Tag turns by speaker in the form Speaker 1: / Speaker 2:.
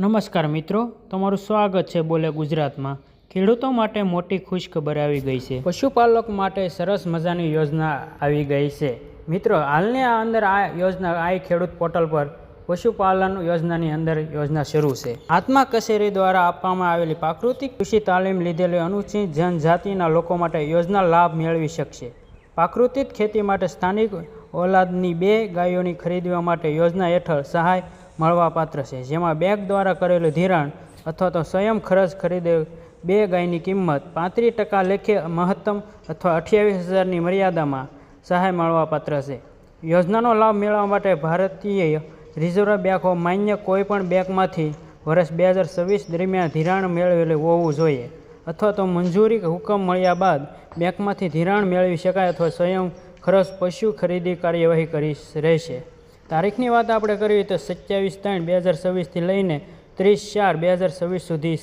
Speaker 1: નમસ્કાર મિત્રો, તમારું સ્વાગત છે બોલે ગુજરાતમાં। ખેડૂતો માટે મોટી ખુશખબર આવી ગઈ છે। પશુપાલક માટે સરસ મજાની યોજના આવી ગઈ છે। મિત્રો, હાલની અંદર આ યોજના આઈ ખેડૂત પોર્ટલ પર પશુપાલન યોજનાની અંદર યોજના શરૂ છે। આત્મા કચેરી દ્વારા આપવામાં આવેલી પ્રાકૃતિક કૃષિ તાલીમ લીધેલી અનુસૂચિત જનજાતિના લોકો માટે યોજના લાભ મેળવી શકશે। પ્રાકૃતિક ખેતી માટે સ્થાનિક ઓલાદની 2 ગાયોની ખરીદવા માટે યોજના હેઠળ સહાય મળવાપાત્ર છે, જેમાં બેંક દ્વારા કરેલું ધિરાણ અથવા તો સ્વયં ખર્ચ ખરીદે 2 ગાયની કિંમત 35% લેખે મહત્તમ અથવા 28,000ની મર્યાદામાં સહાય મળવાપાત્ર છે। યોજનાનો લાભ મેળવવા માટે ભારતીય રિઝર્વ બેંક ઓફ માન્ય કોઈપણ બેંકમાંથી વર્ષ 2026 દરમિયાન ધિરાણ મેળવેલું હોવું જોઈએ અથવા તો મંજૂરી હુકમ મળ્યા બાદ બેંકમાંથી ધિરાણ મેળવી શકાય અથવા સ્વયં ખર્ચ પશુ ખરીદી કાર્યવાહી કરી રહેશે। તારીખની વાત આપણે કરીએ તો 27/3/2026થી લઈને 30/4/2026 સુધી